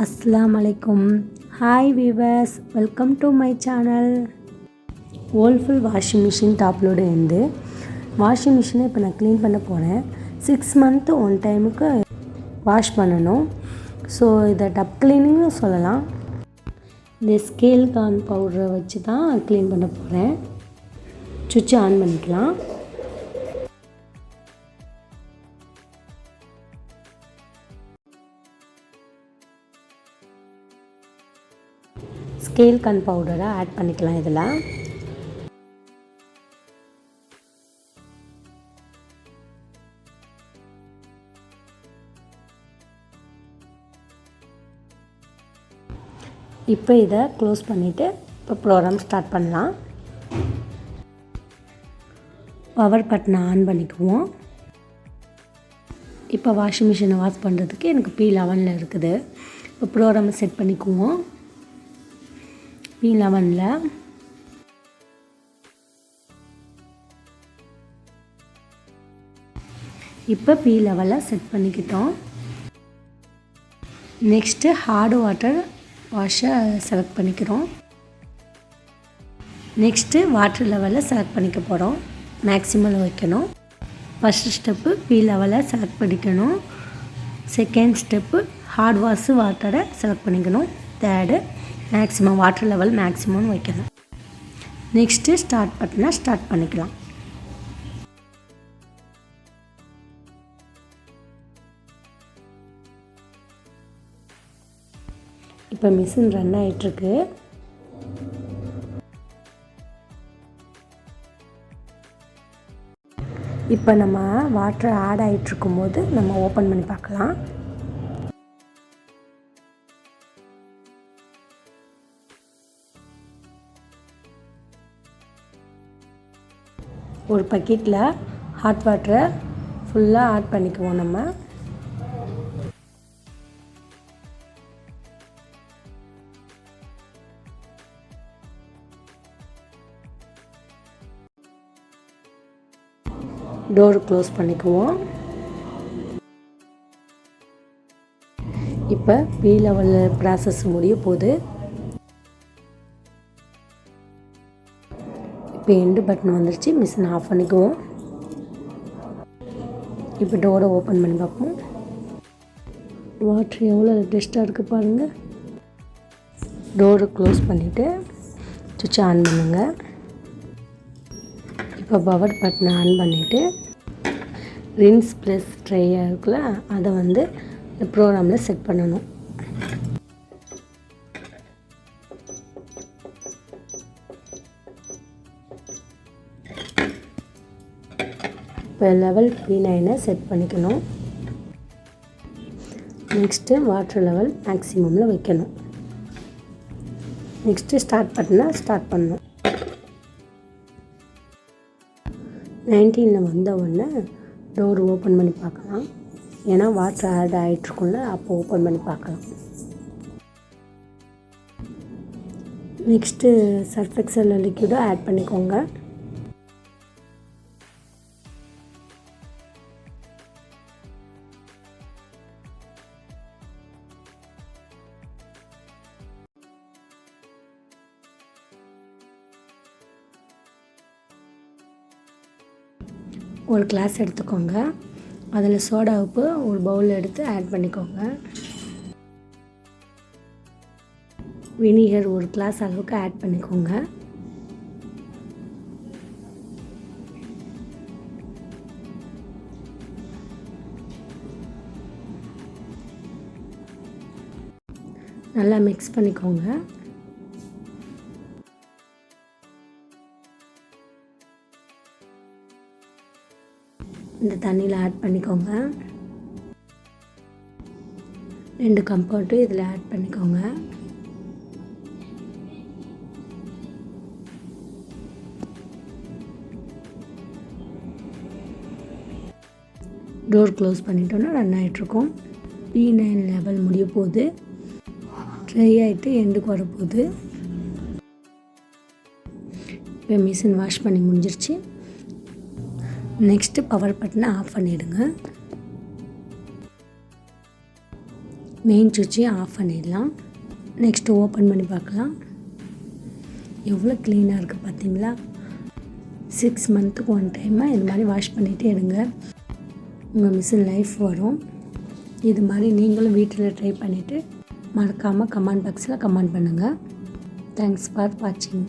Assalamualaikum. Hi viewers, welcome to my channel. Whirlpool washing machine top load இருந்து washing மிஷினை இப்போ நான் clean பண்ண போகிறேன். 6 month ஒன் டைமுக்கு வாஷ் பண்ணணும். ஸோ இதை டப் க்ளீனிங்னு சொல்லலாம். இந்த ஸ்கேல்கான் பவுடரை வச்சு தான் க்ளீன் பண்ண போகிறேன். சுவிட்ச் ஆன் பண்ணிக்கலாம். ஸ்கேல்கான் பவுடரை ஆட் பண்ணிக்கலாம். இதில் இப்போ இதை க்ளோஸ் பண்ணிவிட்டு இப்போ ப்ரோக்ராம் ஸ்டார்ட் பண்ணலாம். பவர் பட்டனை ஆன் பண்ணிக்குவோம். இப்போ வாஷிங் மிஷினை வாஷ் பண்ணுறதுக்கு எனக்கு P11 இருக்குது. இப்போ ப்ரோக்ராமை செட் பண்ணிக்குவோம். P11 இப்போ P11 செட் பண்ணிக்கிட்டோம். நெக்ஸ்ட்டு ஹார்ட் வாட்டர் வாஷை செலக்ட் பண்ணிக்கிறோம். நெக்ஸ்ட்டு வாட்டர் லெவலை செலக்ட் பண்ணிக்க போகிறோம். மேக்ஸிமமில் வைக்கணும். ஃபஸ்ட்டு ஸ்டெப்பு P11 செலக்ட் பண்ணிக்கணும். செகண்ட் ஸ்டெப்பு ஹார்ட் வாஷ் வாட்டரை செலக்ட் பண்ணிக்கணும். தேர்டு மேக்ஸிமம் வாட்டர் லெவல் மேக்ஸிமம்னு வைக்கணும். நெக்ஸ்ட்டு ஸ்டார்ட் பட்டனை ஸ்டார்ட் பண்ணிக்கலாம். இப்போ மிஷின் ரன் ஆகிட்டுருக்கு. இப்போ நம்ம வாட்டர் ஆட் ஆகிட்டுருக்கும் போது நம்ம ஓப்பன் பண்ணி பார்க்கலாம். ஒரு பக்கெட்டில் ஹாட் வாட்டரை ஃபுல்லாக ஆட் பண்ணிக்குவோம். நம்ம டோர் க்ளோஸ் பண்ணிக்குவோம். இப்போ P11 ப்ராசஸ் முடிய போகுது. இப்போ எண்டு பட்டன் வந்துருச்சு. மிஷின் ஆஃப் பண்ணிக்குவோம். இப்போ டோரை ஓப்பன் பண்ணி பார்ப்போம். வாட்ரு எவ்வளோ டெஸ்ட்டாக இருக்குது பாருங்கள். டோரை க்ளோஸ் பண்ணிவிட்டு சுவிட்ச் ஆன் பண்ணுங்கள். இப்போ பவர் பட்டனை ஆன் பண்ணிவிட்டு ரின்ஸ் ப்ளஸ் ட்ரையாக இருக்குல்ல, அதை வந்து இந்த ப்ரோக்ராமில் செட் பண்ணணும். இப்போ லெவல் P9 செட் பண்ணிக்கணும். நெக்ஸ்ட்டு வாட்டர் லெவல் மேக்ஸிமமில் வைக்கணும். நெக்ஸ்ட்டு ஸ்டார்ட் பட்டனை ஸ்டார்ட் பண்ணணும். 19 வந்த உடனே டோர் ஓப்பன் பண்ணி பார்க்கலாம். ஏன்னா வாட்டர் ஆட் ஆகிட்ருக்கும்ல, அப்போ ஓப்பன் பண்ணி பார்க்கலாம். நெக்ஸ்ட்டு சர்ஃப் எக்ஸல் லிக்விடை ஆட் பண்ணிக்கோங்க. ஒரு கிளாஸ் எடுத்துக்கோங்க. அதில் சோடா உப்பு ஒரு பவுல் எடுத்து ஆட் பண்ணிக்கோங்க. வினிகர் ஒரு கிளாஸ் அளவுக்கு ஆட் பண்ணிக்கோங்க. நல்லா மிக்ஸ் பண்ணிக்கோங்க. இந்த தண்ணியில் ஆட் பண்ணிக்கோங்க. 2 கம்போர்ட்டு இதில் ஆட் பண்ணிக்கோங்க. டோர் க்ளோஸ் பண்ணிட்டோன்னா ரன் ஆகிட்ருக்கோம். P9 லெவல் முடிய போகுது. ட்ரை ஆகிட்டு எண்டுக்கு வரப்போகுது. இப்போ மிஷின் வாஷ் பண்ணி முடிஞ்சிருச்சு. நெக்ஸ்ட்டு பவர் பட்டனை ஆஃப் பண்ணிவிடுங்க. மெயின் சுவிட்சை ஆஃப் பண்ணிடலாம். நெக்ஸ்ட்டு ஓப்பன் பண்ணி பார்க்கலாம். எவ்வளோ க்ளீனாக இருக்குது பார்த்தீங்களா? 6 மந்த்துக்கு 1 டைமாக இது மாதிரி வாஷ் பண்ணிகிட்டே இருங்க. உங்கள் மிஷின் லைஃப் வரும். இது மாதிரி நீங்களும் வீட்டில் ட்ரை பண்ணிவிட்டு மறக்காமல் கமெண்ட் பாக்ஸில் கமெண்ட் பண்ணுங்கள். தேங்க்ஸ் ஃபார் வாட்சிங்.